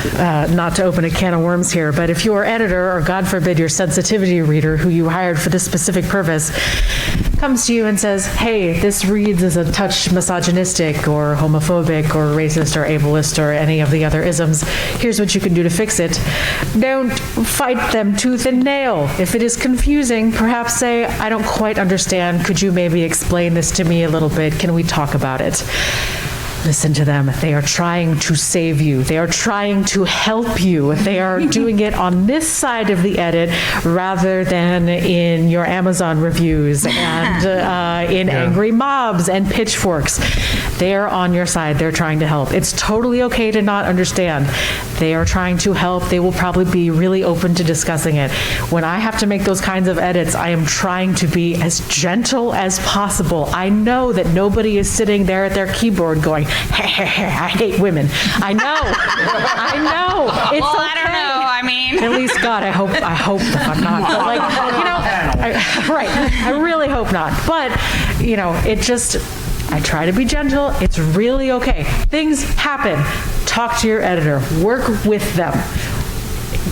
not to open a can of worms here, but if your editor, or God forbid your sensitivity reader who you hired for this specific purpose, comes to you and says, hey, this reads as a touch misogynistic or homophobic or racist or ableist or any of the other isms, here's what you can do to fix it. Don't fight them tooth and nail. If it is confusing, perhaps say, I don't quite understand. Could you maybe explain this to me a little bit? Can we talk about it? Listen to them. They are trying to save you. They are trying to help you. They are doing it on this side of the edit rather than in your Amazon reviews and in angry mobs and pitchforks. They're on your side. They're trying to help. It's totally okay to not understand. They are trying to help. They will probably be really open to discussing it. When I have to make those kinds of edits, I am trying to be as gentle as possible. I know that nobody is sitting there at their keyboard going, I hate women. I know. It's well, okay. I don't know. I mean, At least, God, I hope I'm not. But right. I really hope not. But, I try to be gentle. It's really okay. Things happen. Talk to your editor. Work with them.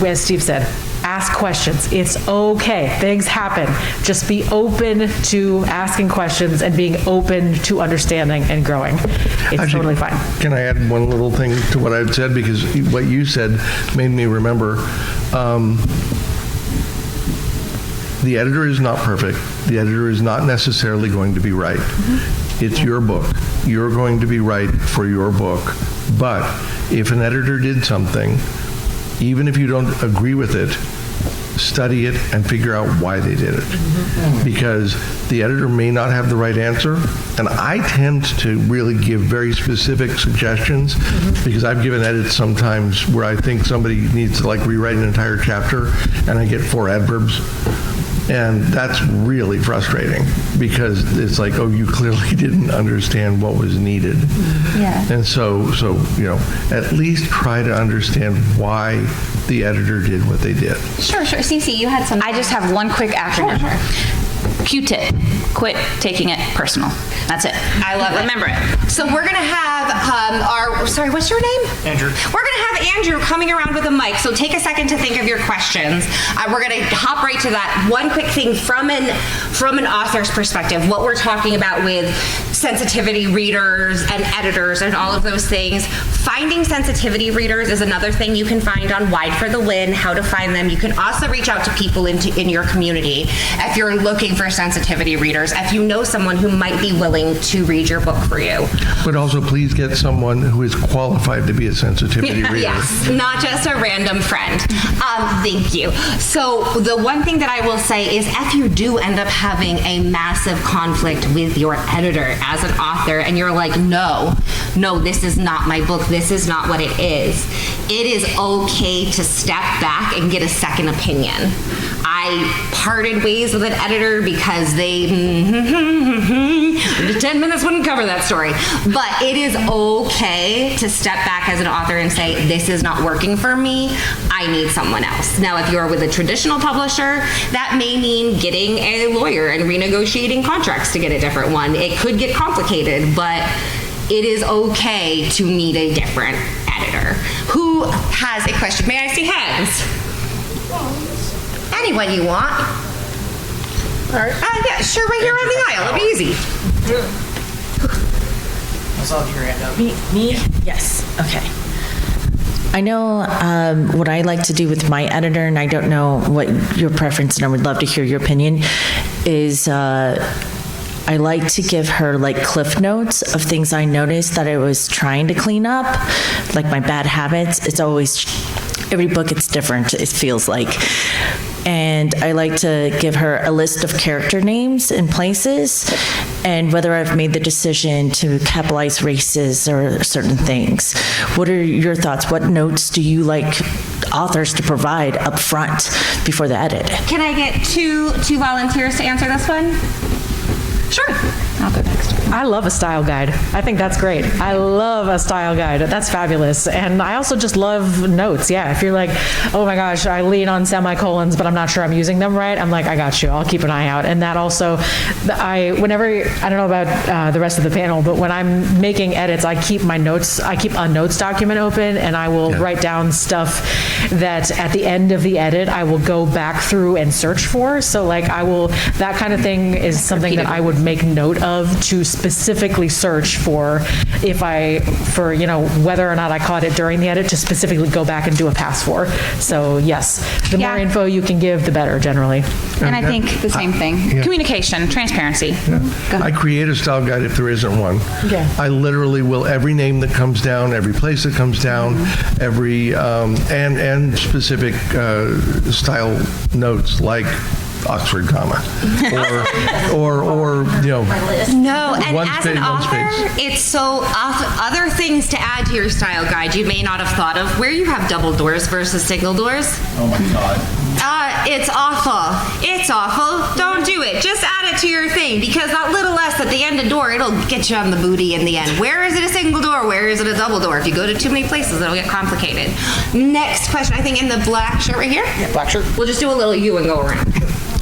As Steve said, ask questions. It's okay. Things happen. Just be open to asking questions and being open to understanding and growing. It's Actually, totally fine. Can I add one little thing to what I've said? Because what you said made me remember the editor is not perfect. The editor is not necessarily going to be right. It's your book. You're going to be right for your book. But if an editor did something, even if you don't agree with it, study it, and figure out why they did it. Because the editor may not have the right answer, and I tend to really give very specific suggestions, because I've given edits sometimes where I think somebody needs to like rewrite an entire chapter, and I get 4 adverbs. And that's really frustrating, because it's like, oh, you clearly didn't understand what was needed. Yeah. And so, at least try to understand why the editor did what they did. Sure. Cece, you had some. I just have one quick acronym. Q-tip. Quit taking it personal. That's it. I love it. Remember it. So we're gonna have what's your name? Andrew. We're gonna have Andrew coming around with a mic. So take a second to think of your questions. We're gonna hop right to that. One quick thing from an author's perspective, what we're talking about with sensitivity readers and editors and all of those things. Finding sensitivity readers is another thing you can find on Wide for the Win, how to find them. You can also reach out to people in your community if you're looking for sensitivity readers, if you know someone who might be willing to read your book for you. But also, please get someone who is qualified to be a sensitivity reader. Yes, not just a random friend. Thank you. So the one thing that I will say is if you do end up having a massive conflict with your editor as an author, and you're like, no, this is not my book, this is not what it is okay to step back and get a second opinion. I parted ways with an editor because the 10 minutes wouldn't cover that story. But it is okay to step back as an author and say, this is not working for me, I need someone else. Now, if you're with a traditional publisher, that may mean getting a lawyer and renegotiating contracts to get a different one. It could get complicated, but it is okay to need a different editor. Who has a question? May I see hands? Anyone you want. All right. Yeah, sure, right here on the aisle. It'll be easy. I saw your hand up. Me? Yes. Okay. I know what I like to do with my editor, and I don't know what your preference, and I would love to hear your opinion, is I like to give her like cliff notes of things I noticed that I was trying to clean up, like my bad habits. It's always, every book it's different, it feels like. And I like to give her a list of character names and places, and whether I've made the decision to capitalize races or certain things. What are your thoughts? What notes do you like authors to provide up front before the edit? Can I get two volunteers to answer this one? Sure. I'll go next. I love a style guide. I think that's great. I love a style guide. That's fabulous. And I also just love notes. Yeah, if you're like, oh my gosh, I lean on semicolons, but I'm not sure I'm using them right, I'm like, I got you. I'll keep an eye out. And that also, I don't know about the rest of the panel, but when I'm making edits, I keep my notes, I keep a notes document open, and I will write down stuff that at the end of the edit, I will go back through and search for. So like that kind of thing is something that I would make note of to specifically search for whether or not I caught it during the edit, to specifically go back and do a pass for. So yes, the more info you can give, the better generally. And I think the same thing. Communication, transparency. I create a style guide if there isn't one. Yeah. I literally will, every name that comes down, every place that comes down, every and specific style notes like Oxford comma, or No, and one as space, an one author, space. it's so other things to add to your style guide you may not have thought of, where you have double doors versus single doors. Oh my God. It's awful. It's awful. Don't do it. Just add it to your thing, because that little S at the end of door, it'll get you on the booty in the end. Where is it a single door? Where is it a double door? If you go to too many places, it'll get complicated. Next question, I think in the black shirt right here. Yeah, black shirt. We'll just do a little U and go around.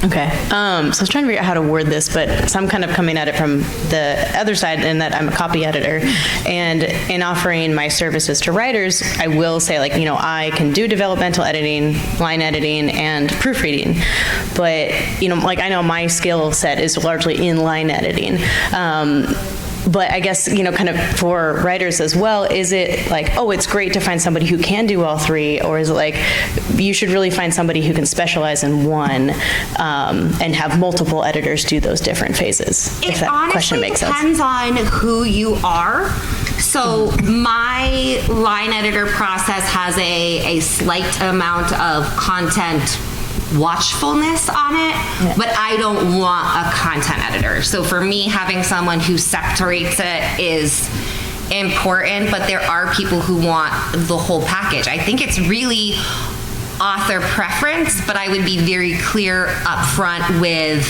Okay, so I was trying to figure out how to word this, but so I'm kind of coming at it from the other side in that I'm a copy editor, and in offering my services to writers, I will say, like, I can do developmental editing, line editing, and proofreading, but, I know my skill set is largely in line editing. But I guess, kind of for writers as well, is it like, oh, it's great to find somebody who can do all three, or is it like, you should really find somebody who can specialize in one and have multiple editors do those different phases? If that question makes sense. It honestly depends on who you are. So my line editor process has a slight amount of content watchfulness on it, but I don't want a content editor. So for me, having someone who separates it is important, but there are people who want the whole package. I think it's really author preference, but I would be very clear up front with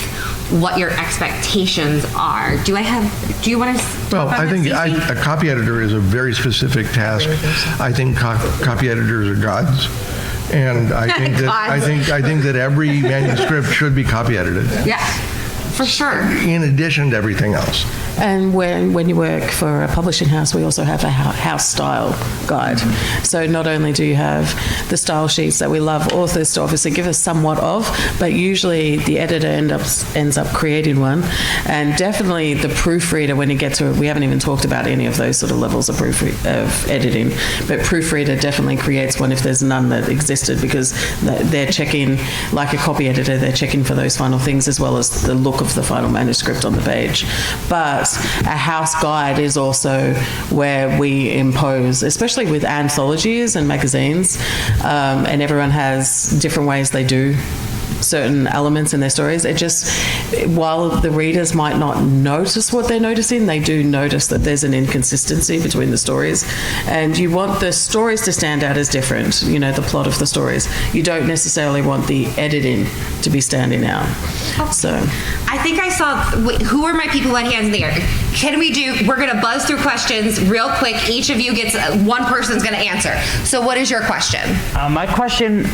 what your expectations are. Do you want to? Well, I think a copy editor is a very specific task. I think copy editors are gods. And I think that I think that every manuscript should be copy edited. Yeah, for sure. In addition to everything else. And when you work for a publishing house, we also have a house style guide. So not only do you have the style sheets that we love authors to obviously give us somewhat of, but usually the editor ends up creating one. And definitely the proofreader, when you get to it, we haven't even talked about any of those sort of levels of editing, but proofreader definitely creates one if there's none that existed, because they're checking, like a copy editor, they're checking for those final things as well as the look of the final manuscript on the page. But a house guide is also where we impose, especially with anthologies and magazines, and everyone has different ways they do certain elements in their stories. It just, while the readers might not notice what they're noticing, they do notice that there's an inconsistency between the stories, and you want the stories to stand out as different, the plot of the stories. You don't necessarily want the editing to be standing out. So I think I saw, who are my people who had hands in the air? We're going to buzz through questions real quick. Each of you gets, one person's going to answer. So what is your question? My question,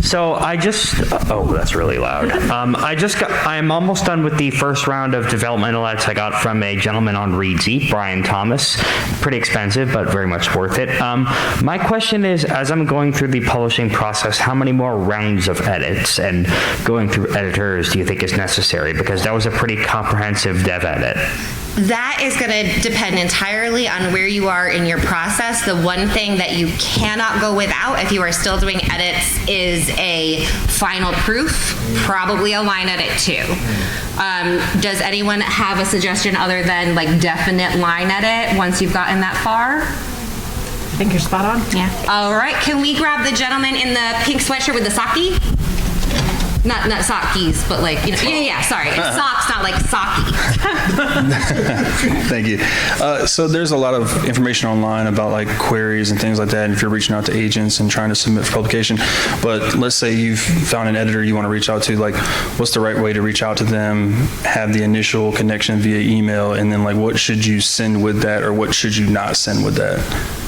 that's really loud. I'm almost done with the first round of developmental edits I got from a gentleman on Reedsy, Brian Thomas. Pretty expensive, but very much worth it. My question is, as I'm going through the publishing process, how many more rounds of edits and going through editors do you think is necessary? Because that was a pretty comprehensive dev edit. That is going to depend entirely on where you are in your process. The one thing that you cannot go without if you are still doing edits is a final proof, probably a line edit too. Does anyone have a suggestion other than definite line edit once you've gotten that far? I think you're spot on. Yeah. All right. Can we grab the gentleman in the pink sweatshirt with the sake? Not sakis, but sorry. It's socks, not like sake. Thank you. So there's a lot of information online about queries and things like that, and if you're reaching out to agents and trying to submit for publication. But let's say you've found an editor you want to reach out to, what's the right way to reach out to them, have the initial connection via email, and then what should you send with that, or what should you not send with that?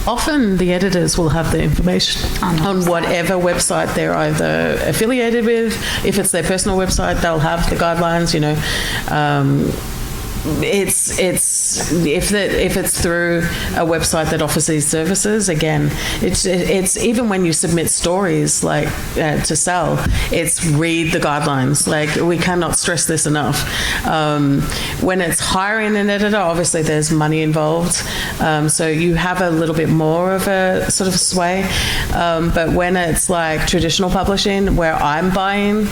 Often the editors will have the information on whatever website they're either affiliated with. If it's their personal website, they'll have the guidelines, It's if it's through a website that offers these services, again, it's even when you submit stories to sell, it's read the guidelines. We cannot stress this enough. When it's hiring an editor, obviously there's money involved, so you have a little bit more of a sort of sway. But when it's traditional publishing, where I'm buying,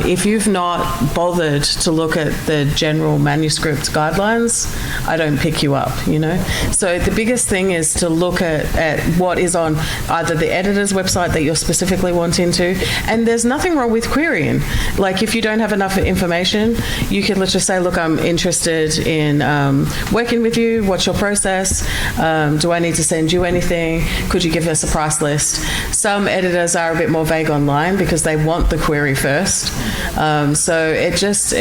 if you've not bothered to look at the general manuscript guidelines, I don't pick you up, So the biggest thing is to look at what is on either the editor's website that you're specifically wanting to, and there's nothing wrong with querying. If you don't have enough information, you can literally say, look, I'm interested in working with you. What's your process? Do I need to send you anything? Could you give us a price list? Some editors are a bit more vague online because they want the query first. So it just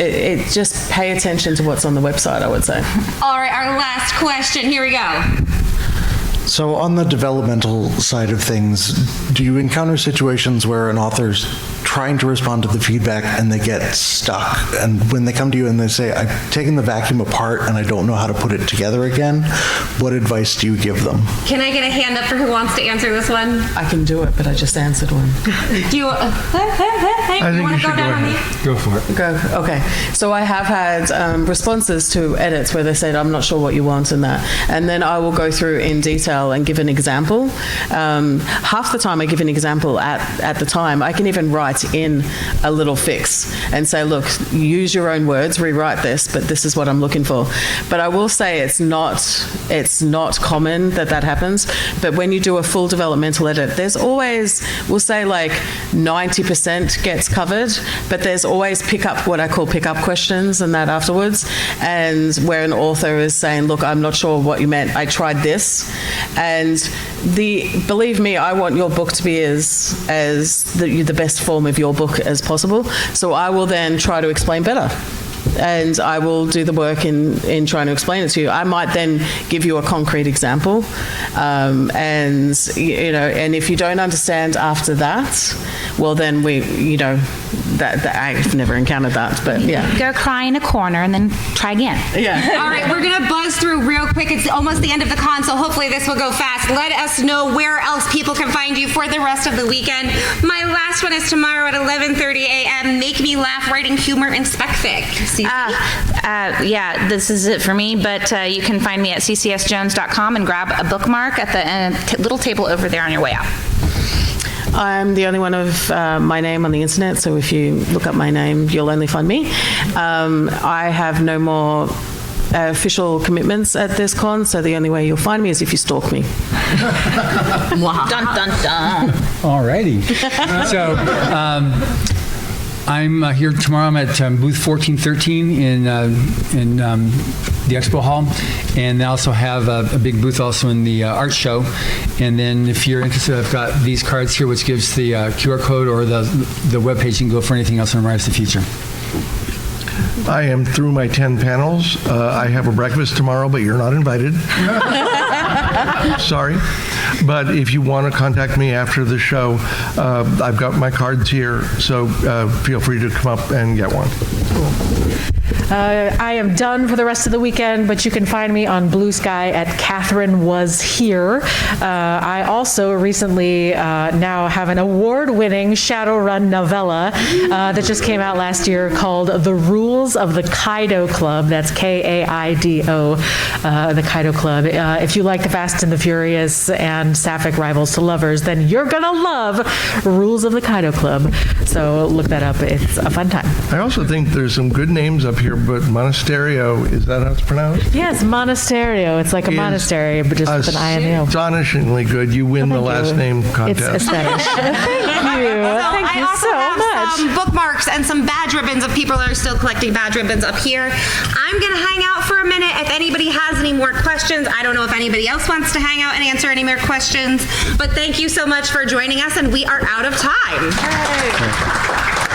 pay attention to what's on the website, I would say. All right, our last question. Here we go. So on the developmental side of things, do you encounter situations where an author's trying to respond to the feedback and they get stuck? And when they come to you and they say, I've taken the vacuum apart and I don't know how to put it together again, what advice do you give them? Can I get a hand up for who wants to answer this one? I can do it, but I just answered one. Do you, I think you should go ahead. Go for it. Go. Okay. So I have had responses to edits where they said, I'm not sure what you want in that. And then I will go through in detail and give an example. Half the time I give an example at the time. I can even write write in a little fix and say, look, use your own words, rewrite this, but this is what I'm looking for. But I will say it's not common that happens. But when you do a full developmental edit, there's always, we'll say like 90% gets covered, but there's always what I call pick-up questions and that afterwards, and where an author is saying, look, I'm not sure what you meant, I tried this. And believe me, I want your book to be as the best form of your book as possible. So I will then try to explain better. And I will do the work in trying to explain it to you. I might then give you a concrete example, and if you don't understand after that, well, then that I've never encountered that, but yeah. Go cry in a corner and then try again. Yeah. All right, we're gonna buzz through real quick. It's almost the end of the con, so hopefully this will go fast. Let us know where else people can find you for the rest of the weekend. My last one is tomorrow at 11:30 a.m. Make Me Laugh, Writing Humor in SpecFic. Yeah, this is it for me, but you can find me at ccsjones.com and grab a bookmark at the little table over there on your way out. I'm the only one of my name on the internet, so if you look up my name, you'll only find me. I have no more official commitments at this con, so the only way you'll find me is if you stalk me. Dun, dun, dun. All righty. So I'm here tomorrow. I'm at booth 1413 in the expo hall, and I also have a big booth also in the art show. And then if you're interested, I've got these cards here, which gives the QR code or the webpage. You can go for anything else on Rise to the Future. I am through my 10 panels. I have a breakfast tomorrow, but you're not invited. Sorry. But if you want to contact me after the show, I've got my cards here, so feel free to come up and get one. I am done for the rest of the weekend, but you can find me on Blue Sky at Catherine Was Here. I also recently now have an award-winning Shadowrun novella that just came out last year called The Rules of the Kaido Club. That's Kaido, the Kaido Club. If you like The Fast and the Furious and Sapphic Rivals to Lovers, then you're going to love Rules of the Kaido Club. So look that up. It's a fun time. I also think there's some good names up here, but Monasterio, is that how it's pronounced? Yes, Monasterio. It's like a monastery, but just with an I and an O. Astonishingly good. You win the last name contest. It's aesthetic. Thank you. Thank you so much. Some bookmarks and some badge ribbons if people are still collecting badge ribbons up here. I'm going to hang out for a minute. If anybody has any more questions, I don't know if anybody else wants to hang out and answer any more questions, but thank you so much for joining us, and we are out of time. Yay.